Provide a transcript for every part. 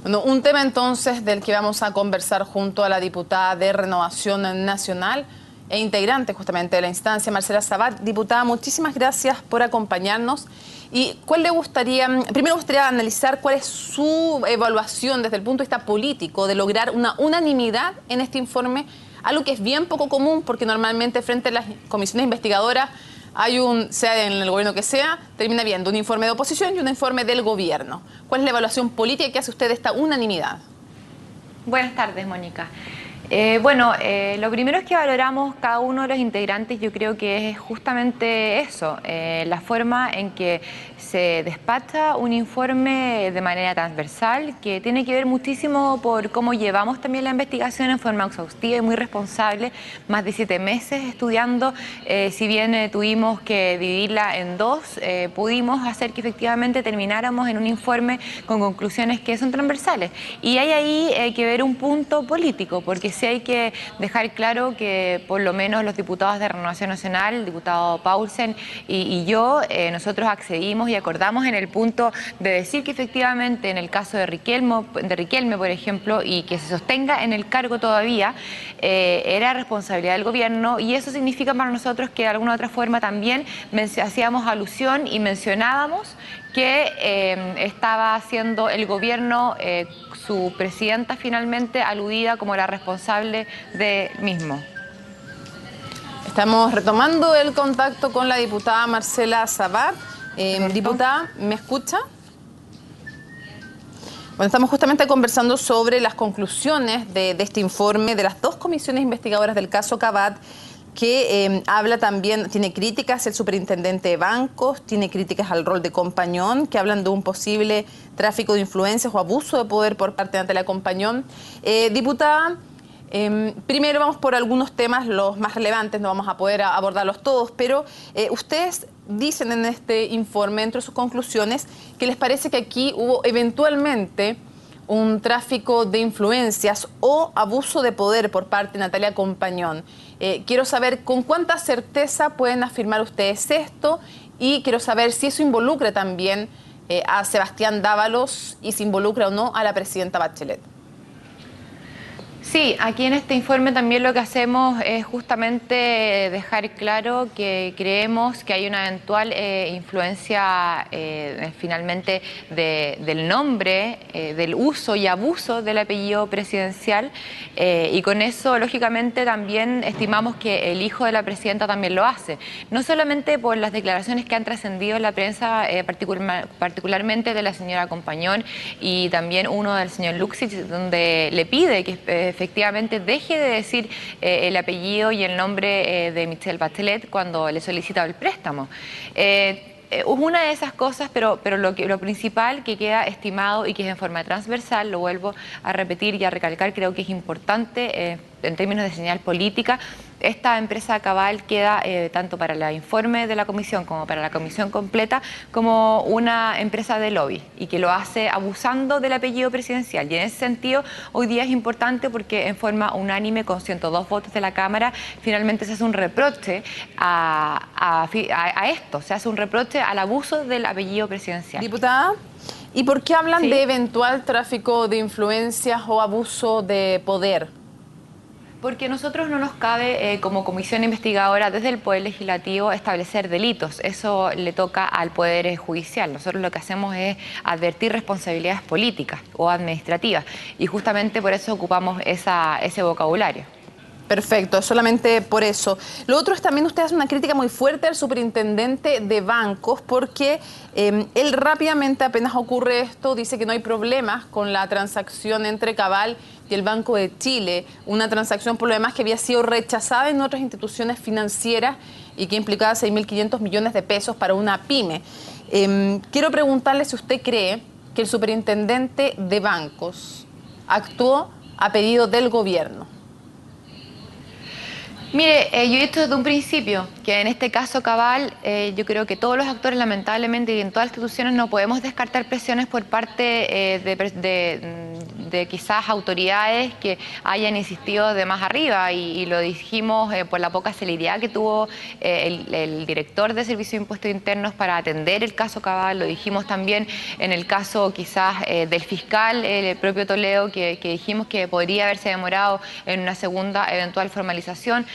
Bueno, un tema entonces del que vamos a conversar junto a la diputada de Renovación Nacional e integrante justamente de la instancia, Marcela Sabat. Diputada, muchísimas gracias por acompañarnos. ¿Y cuál le gustaría, primero me gustaría analizar cuál es su evaluación desde el punto de vista político de lograr una unanimidad en este informe, algo que es bien poco común porque normalmente frente a las comisiones investigadoras sea en el gobierno que sea, termina viendo un informe de oposición y un informe del gobierno. ¿Cuál es la evaluación política que hace usted de esta unanimidad? Buenas tardes, Mónica. Lo primero es que valoramos cada uno de los integrantes. Yo creo que es justamente eso, la forma en que se despacha un informe de manera transversal, que tiene que ver muchísimo por cómo llevamos también la investigación en forma exhaustiva y muy responsable, más de 7 meses estudiando. Si bien tuvimos que dividirla en dos, pudimos hacer que efectivamente termináramos en un informe con conclusiones que son transversales. Y hay ahí que ver un punto político, porque sí hay que dejar claro que por lo menos los diputados de Renovación Nacional, el diputado Paulsen y yo, nosotros accedimos y acordamos en el punto de decir que efectivamente en el caso de Riquelme, por ejemplo, y que se sostenga en el cargo todavía, era responsabilidad del gobierno, y eso significa para nosotros que de alguna u otra forma también hacíamos alusión y mencionábamos que estaba haciendo el gobierno, su presidenta finalmente aludida como la responsable del mismo. Estamos retomando el contacto con la diputada Marcela Sabat. Diputada, ¿me escucha? Bueno, estamos justamente conversando sobre las conclusiones de este informe de las dos comisiones investigadoras del caso Cabat, que habla también, tiene críticas el superintendente de bancos, tiene críticas al rol de Compañón, que hablan de un posible tráfico de influencias o abuso de poder por parte de Natalia Compañón. Diputada, primero vamos por algunos temas, los más relevantes, no vamos a poder abordarlos todos, pero ustedes dicen en este informe, entre sus conclusiones, que les parece que aquí hubo eventualmente un tráfico de influencias o abuso de poder por parte de Natalia Compañón. Quiero saber con cuánta certeza pueden afirmar ustedes esto, y quiero saber si eso involucra también a Sebastián Dávalos y si involucra o no a la presidenta Bachelet. Sí, aquí en este informe también lo que hacemos es justamente dejar claro que creemos que hay una eventual influencia finalmente del nombre, del uso y abuso del apellido presidencial, y con eso lógicamente también estimamos que el hijo de la presidenta también lo hace, no solamente por las declaraciones que han trascendido en la prensa, particularmente de la señora Compañón y también uno del señor Luxich, donde le pide que efectivamente deje de decir el apellido y el nombre de Michelle Bachelet cuando le solicita el préstamo. Una de esas cosas, pero lo principal que queda estimado y que es en forma transversal, lo vuelvo a repetir y a recalcar, creo que es importante en términos de señal política. Esta empresa Cabal queda tanto para el informe de la comisión como para la comisión completa como una empresa de lobby, y que lo hace abusando del apellido presidencial. Y en ese sentido hoy día es importante porque en forma unánime, con 102 votos de la Cámara, finalmente se hace un reproche a esto, se hace un reproche al abuso del apellido presidencial. Diputada, ¿y por qué hablan ¿Sí? de eventual tráfico de influencias o abuso de poder? Porque a nosotros no nos cabe, como comisión investigadora desde el Poder Legislativo, establecer delitos. Eso le toca al Poder Judicial. Nosotros lo que hacemos es advertir responsabilidades políticas o administrativas, y justamente por eso ocupamos ese vocabulario. Perfecto, solamente por eso. Lo otro es también, usted hace una crítica muy fuerte al superintendente de bancos, porque él rápidamente, apenas ocurre esto, dice que no hay problemas con la transacción entre Cabal y el Banco de Chile, una transacción por lo demás que había sido rechazada en otras instituciones financieras y que implicaba 6.500 millones de pesos para una pyme. Quiero preguntarle si usted cree que el superintendente de bancos actuó a pedido del gobierno. Mire, yo he dicho desde un principio que en este caso Cabal, yo creo que todos los actores, lamentablemente, y en todas las instituciones no podemos descartar presiones por parte de de quizás autoridades que hayan insistido de más arriba y lo dijimos por la poca celeridad que tuvo el director de Servicio de Impuestos Internos para atender el caso Cabal, lo dijimos también en el caso quizás del fiscal, el propio Toledo, que dijimos que podría haberse demorado en una segunda eventual formalización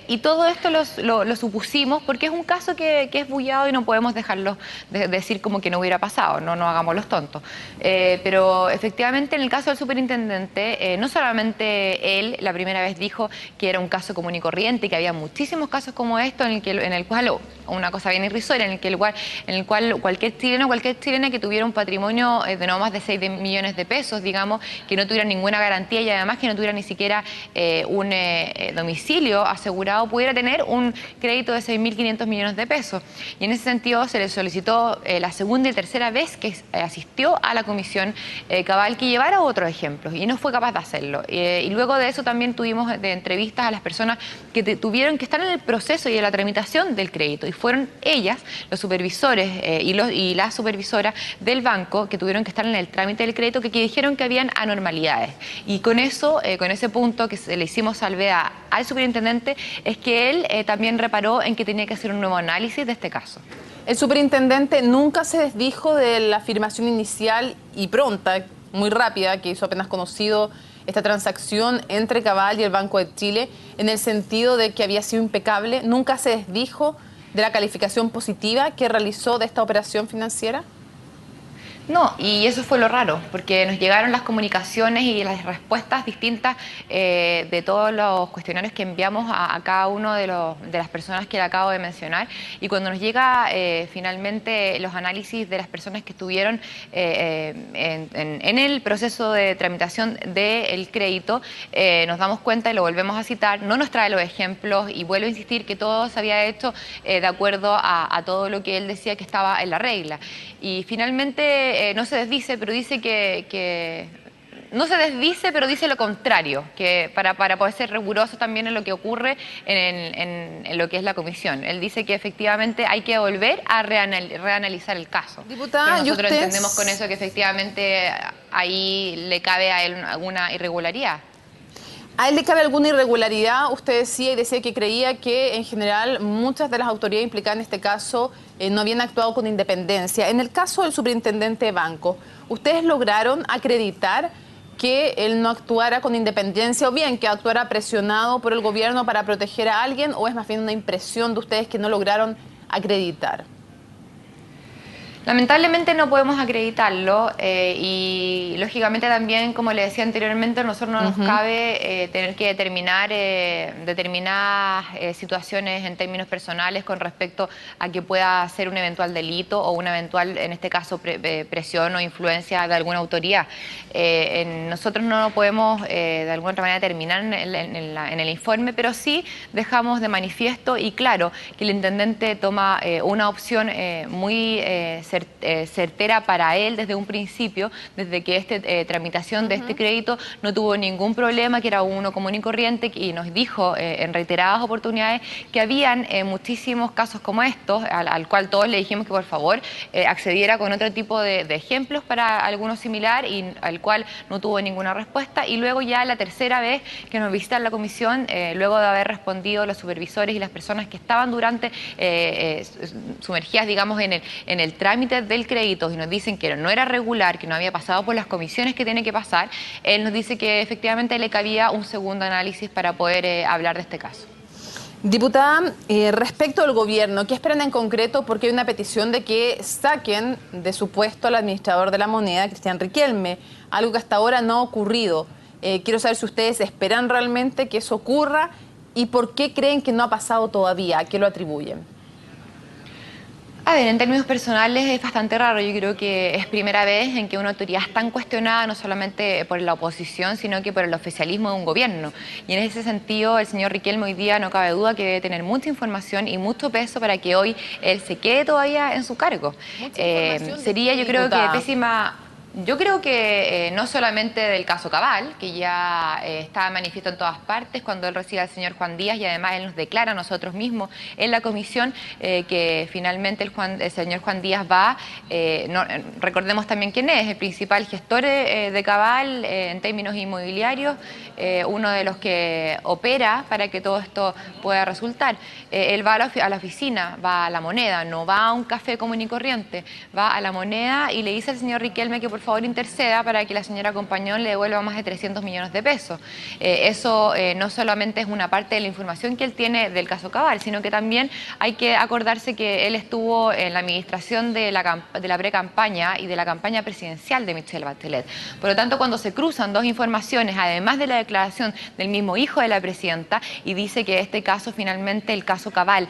y todo esto lo supusimos porque es un caso que es bullado y no podemos dejarlo decir como que no hubiera pasado, no hagamos los tontos. Pero efectivamente en el caso del superintendente, no solamente él la primera vez dijo que era un caso común y corriente y que había muchísimos casos como esto en el cual, una cosa bien irrisoria, en el cual cualquier chileno, cualquier chilena que tuviera un patrimonio de no más de 6 millones de pesos, digamos, que no tuviera ninguna garantía y además que no tuviera ni siquiera un domicilio asegurado, pudiera tener un crédito de 6.500 millones de pesos. Y en ese sentido se le solicitó la segunda y tercera vez que asistió a la comisión Cabal que llevara otros ejemplos y no fue capaz de hacerlo. Y luego de eso también tuvimos de entrevistas a las personas que tuvieron que estar en el proceso y en la tramitación del crédito y fueron ellas, los supervisores y la supervisora del banco que tuvieron que estar en el trámite del crédito que dijeron que habían anormalidades. Y con eso, con ese punto que le hicimos salvedad al superintendente es que él también reparó en que tenía que hacer un nuevo análisis de este caso. El superintendente nunca se desdijo de la afirmación inicial y pronta, muy rápida, que hizo apenas conocido esta transacción entre Cabal y el Banco de Chile, en el sentido de que había sido impecable. ¿Nunca se desdijo de la calificación positiva que realizó de esta operación financiera? No, y eso fue lo raro, porque nos llegaron las comunicaciones y las respuestas distintas de todos los cuestionarios que enviamos a cada uno de las personas que le acabo de mencionar. Y cuando nos llega finalmente los análisis de las personas que estuvieron en el proceso de tramitación del crédito, nos damos cuenta y lo volvemos a citar, no nos trae los ejemplos y vuelvo a insistir que todo se había hecho de acuerdo a todo lo que él decía que estaba en la regla. Y finalmente no se desdice, pero dice que no se desdice, pero dice lo contrario, que para poder ser riguroso también en lo que ocurre en lo que es la comisión. Él dice que efectivamente hay que volver a reanalizar el caso. Diputada, pero nosotros entendemos con eso que efectivamente ahí le cabe a él alguna irregularidad. ¿A él le cabe alguna irregularidad? Usted decía que creía que en general muchas de las autoridades implicadas en este caso no habían actuado con independencia. En el caso del superintendente de banco, ¿ustedes lograron acreditar que él no actuara con independencia o bien que actuara presionado por el gobierno para proteger a alguien, o es más bien una impresión de ustedes que no lograron acreditar? Lamentablemente no podemos acreditarlo y lógicamente también, como le decía anteriormente, a nosotros no nos cabe tener que determinar determinadas situaciones en términos personales con respecto a que pueda ser un eventual delito o una eventual, en este caso, presión o influencia de alguna autoridad. Nosotros no lo podemos de alguna otra manera determinar en el informe, pero sí dejamos de manifiesto y claro que el intendente toma una opción muy certera para él desde un principio, desde que tramitación de este crédito no tuvo ningún problema, que era uno común y corriente, y nos dijo en reiteradas oportunidades que habían muchísimos casos como estos, al cual todos le dijimos que por favor accediera con otro tipo de ejemplos para alguno similar y al cual no tuvo ninguna respuesta. Y luego ya la tercera vez que nos visitan la comisión, luego de haber respondido los supervisores y las personas que estaban durante sumergidas, digamos, en el trámite del crédito y nos dicen que no era regular, que no había pasado por las comisiones que tiene que pasar, él nos dice que efectivamente le cabía un segundo análisis para poder hablar de este caso. Diputada, respecto al gobierno, ¿qué esperan en concreto? Porque hay una petición de que saquen de su puesto al administrador de la moneda, Cristian Riquelme, algo que hasta ahora no ha ocurrido. Quiero saber si ustedes esperan realmente que eso ocurra y por qué creen que no ha pasado todavía, ¿a qué lo atribuyen? A ver, en términos personales es bastante raro. Yo creo que es primera vez en que una autoridad es tan cuestionada, no solamente por la oposición, sino que por el oficialismo de un gobierno. Y en ese sentido, el señor Riquelme hoy día no cabe duda que debe tener mucha información y mucho peso para que hoy él se quede todavía en su cargo. Sería, yo creo que pésima... Yo creo que no solamente del caso Cabal, que ya está manifiesto en todas partes cuando él recibe al señor Juan Díaz, y además él nos declara a nosotros mismos en la comisión que finalmente el señor Juan Díaz va, recordemos también quién es, el principal gestor de Cabal en términos inmobiliarios, uno de los que opera para que todo esto pueda resultar. Él va a la oficina, va a La Moneda, no va a un café común y corriente, va a La Moneda y le dice al señor Riquelme que por favor interceda para que la señora Compañón le devuelva más de 300 millones de pesos. Eso no solamente es una parte de la información que él tiene del caso Cabal, sino que también hay que acordarse que él estuvo en la administración de la pre-campaña y de la campaña presidencial de Michelle Bachelet. Por lo tanto, cuando se cruzan dos informaciones, además de la declaración del mismo hijo de la presidenta, y dice que este caso, finalmente, el caso Cabal,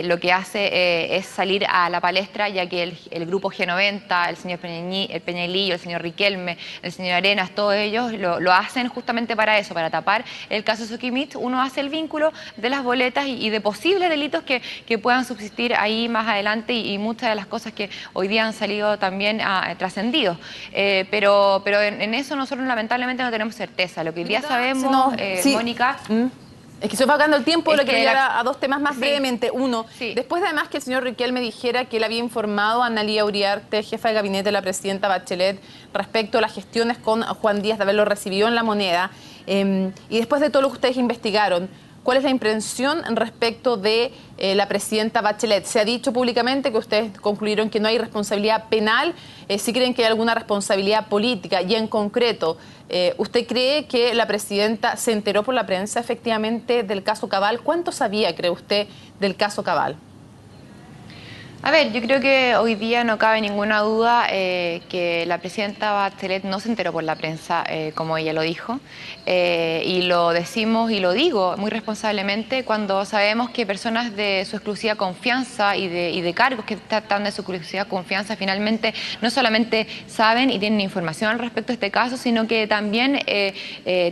lo que hace es salir a la palestra, ya que el grupo G90, el señor Peñalillo, el señor Riquelme, el señor Arenas, todos ellos lo hacen justamente para eso, para tapar el caso Soquimich. Uno hace el vínculo de las boletas y de posibles delitos que puedan subsistir ahí más adelante y muchas de las cosas que hoy día han salido también trascendidos. Pero en eso nosotros lamentablemente no tenemos certeza. Lo que hoy día sabemos, sí. Mónica... Es que se va acabando el tiempo, lo que llegar a dos temas más sí, brevemente. Uno, sí. Después de además que el señor Riquelme dijera que él había informado a Analía Uriarte, jefa de gabinete de la presidenta Bachelet, respecto a las gestiones con Juan Díaz de haberlo recibido en La Moneda, y después de todo lo que ustedes investigaron, ¿cuál es la impresión respecto de la presidenta Bachelet? Se ha dicho públicamente que ustedes concluyeron que no hay responsabilidad penal, sí creen que hay alguna responsabilidad política, y en concreto, ¿usted cree que la presidenta se enteró por la prensa efectivamente del caso Cabal? ¿Cuánto sabía, cree usted, del caso Cabal? A ver, yo creo que hoy día no cabe ninguna duda que la presidenta Bachelet no se enteró por la prensa, como ella lo dijo, y lo decimos y lo digo muy responsablemente cuando sabemos que personas de su exclusiva confianza y de cargos que están de su exclusiva confianza finalmente no solamente saben y tienen información al respecto de este caso, sino que también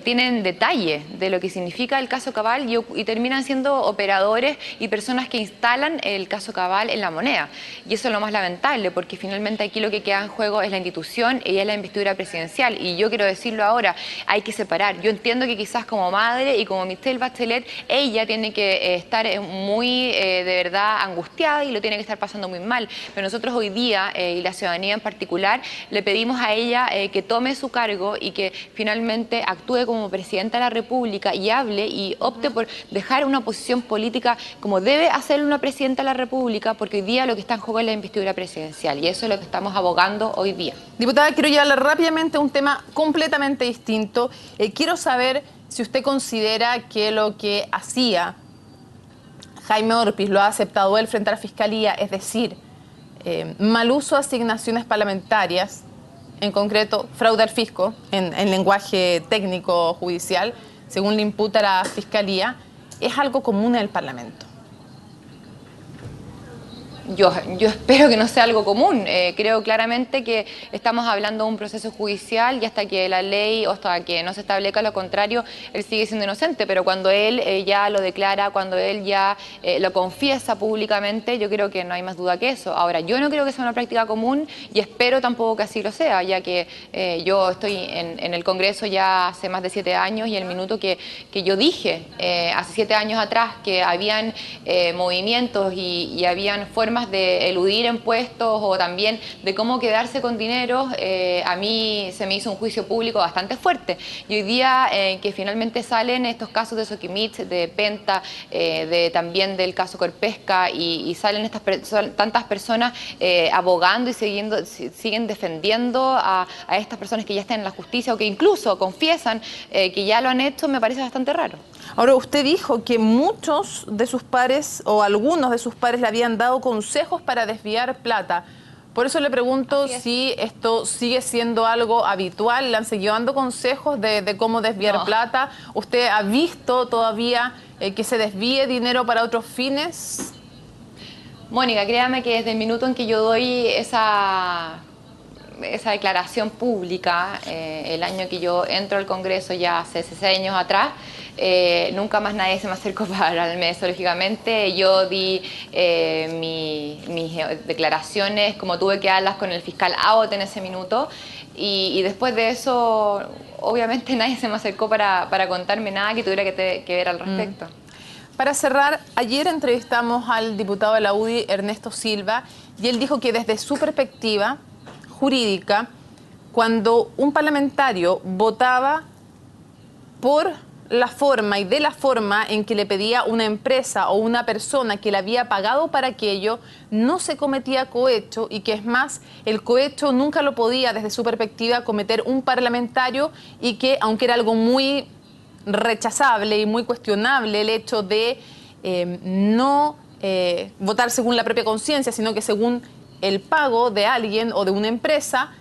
tienen detalle de lo que significa el caso Cabal y terminan siendo operadores y personas que instalan el caso Cabal en La Moneda. Y eso es lo más lamentable, porque finalmente aquí lo que queda en juego es la institución y es la investidura presidencial. Y yo quiero decirlo ahora, hay que separar. Yo entiendo que quizás como madre y como Michelle Bachelet, ella tiene que estar muy, de verdad, angustiada y lo tiene que estar pasando muy mal. Pero nosotros hoy día, y la ciudadanía en particular, le pedimos a ella que tome su cargo y que finalmente actúe como presidenta de la República y hable y opte por dejar una posición política como debe hacer una presidenta de la República, porque hoy día lo que está en juego es la investidura presidencial y eso es lo que estamos abogando hoy día. Diputada, quiero llevarle rápidamente a un tema completamente distinto. Quiero saber si usted considera que lo que hacía Jaime Orpiz lo ha aceptado él frente a la Fiscalía, es decir, mal uso de asignaciones parlamentarias, en concreto fraude al fisco, en lenguaje técnico judicial, según le imputa la Fiscalía, es algo común en el Parlamento. Yo espero que no sea algo común. Creo claramente que estamos hablando de un proceso judicial y hasta que la ley o hasta que no se establezca lo contrario, él sigue siendo inocente, pero cuando él ya lo declara, cuando él ya lo confiesa públicamente, yo creo que no hay más duda que eso. Ahora, yo no creo que sea una práctica común y espero tampoco que así lo sea, ya que yo estoy en el Congreso ya hace más de 7 años y el minuto que yo dije hace 7 años atrás que habían movimientos y habían formas de eludir impuestos o también de cómo quedarse con dinero, a mí se me hizo un juicio público bastante fuerte. Y hoy día que finalmente salen estos casos de Soquimich, de Penta, también del caso Corpesca y salen tantas personas abogando y siguen defendiendo a estas personas que ya están en la justicia o que incluso confiesan que ya lo han hecho, me parece bastante raro. Ahora, usted dijo que muchos de sus pares o algunos de sus pares le habían dado consejos para desviar plata. Por eso le pregunto si esto sigue siendo algo habitual. ¿Le han seguido dando consejos de cómo desviar plata? ¿Usted ha visto todavía que se desvíe dinero para otros fines? Mónica, créame que desde el minuto en que yo doy esa declaración pública, el año que yo entro al Congreso ya hace 6 años atrás, nunca más nadie se me acercó para darme eso, lógicamente. Yo di mis declaraciones como tuve que darlas con el fiscal Abbott en ese minuto Y después de eso, obviamente nadie se me acercó para contarme nada que tuviera que ver al respecto. Para cerrar, ayer entrevistamos al diputado de la UDI, Ernesto Silva, y él dijo que desde su perspectiva jurídica, cuando un parlamentario votaba por la forma y de la forma en que le pedía una empresa o una persona que le había pagado para aquello, no se cometía cohecho, y que es más, el cohecho nunca lo podía desde su perspectiva cometer un parlamentario, y que aunque era algo muy rechazable y muy cuestionable el hecho de no votar según la propia conciencia, sino que según el pago de alguien o de una empresa,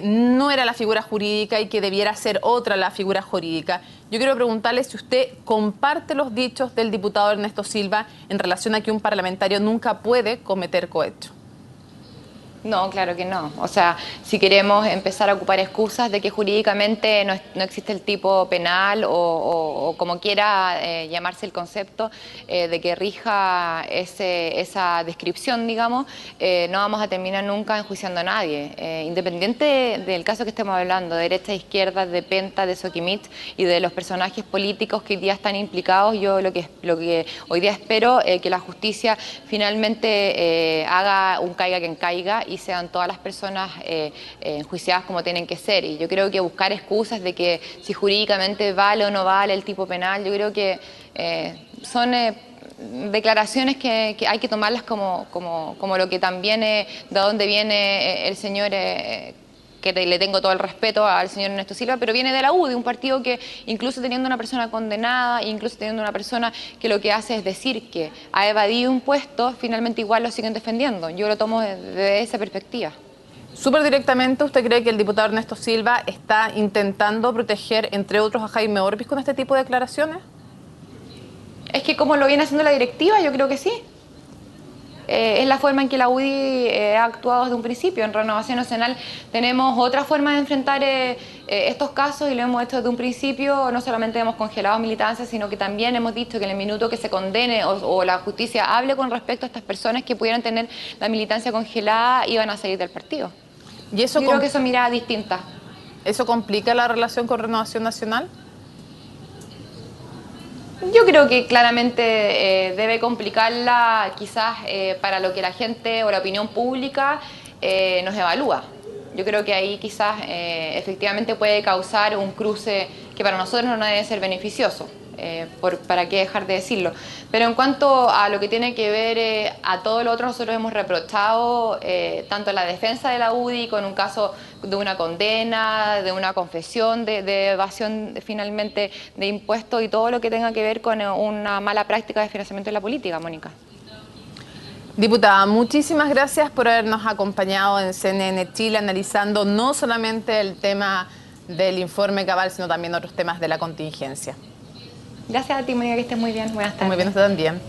no era la figura jurídica y que debiera ser otra la figura jurídica. Yo quiero preguntarle si usted comparte los dichos del diputado Ernesto Silva en relación a que un parlamentario nunca puede cometer cohecho. No, claro que no. O sea, si queremos empezar a ocupar excusas de que jurídicamente no existe el tipo penal o como quiera llamarse el concepto de que rija esa descripción, digamos, no vamos a terminar nunca enjuiciando a nadie. Independiente del caso que estemos hablando, de derecha, izquierda, de Penta, de Soquimich y de los personajes políticos que hoy día están implicados, yo lo que hoy día espero que la justicia finalmente haga un caiga quien caiga y sean todas las personas enjuiciadas como tienen que ser. Y yo creo que buscar excusas de que si jurídicamente vale o no vale el tipo penal, yo creo que son declaraciones que hay que tomarlas como lo que también de dónde viene el señor que le tengo todo el respeto al señor Ernesto Silva, pero viene de la UDI, un partido que incluso teniendo una persona condenada, incluso teniendo una persona que lo que hace es decir que ha evadido impuestos, finalmente igual lo siguen defendiendo. Yo lo tomo desde esa perspectiva. Súper directamente, ¿usted cree que el diputado Ernesto Silva está intentando proteger, entre otros, a Jaime Orbis con este tipo de declaraciones? Es que como lo viene haciendo la directiva, yo creo que sí. Es la forma en que la UDI ha actuado desde un principio. En Renovación Nacional tenemos otra forma de enfrentar estos casos y lo hemos hecho desde un principio. No solamente hemos congelado militancia, sino que también hemos dicho que en el minuto que se condene o la justicia hable con respecto a estas personas que pudieran tener la militancia congelada, iban a salir del partido. ¿Y eso yo creo que eso mirada distinta. ¿Eso complica la relación con Renovación Nacional? Yo creo que claramente debe complicarla quizás para lo que la gente o la opinión pública nos evalúa. Yo creo que ahí quizás efectivamente puede causar un cruce que para nosotros no debe ser beneficioso. ¿Para qué dejar de decirlo? Pero en cuanto a lo que tiene que ver a todo lo otro, nosotros hemos reprochado tanto la defensa de la UDI con un caso de una condena, de una confesión de evasión finalmente de impuestos y todo lo que tenga que ver con una mala práctica de financiamiento de la política, Mónica. Diputada, muchísimas gracias por habernos acompañado en CNN Chile analizando no solamente el tema del informe Cabal, sino también otros temas de la contingencia. Gracias a ti, Mónica, que estés muy bien. Buenas tardes. Muy bien, usted también.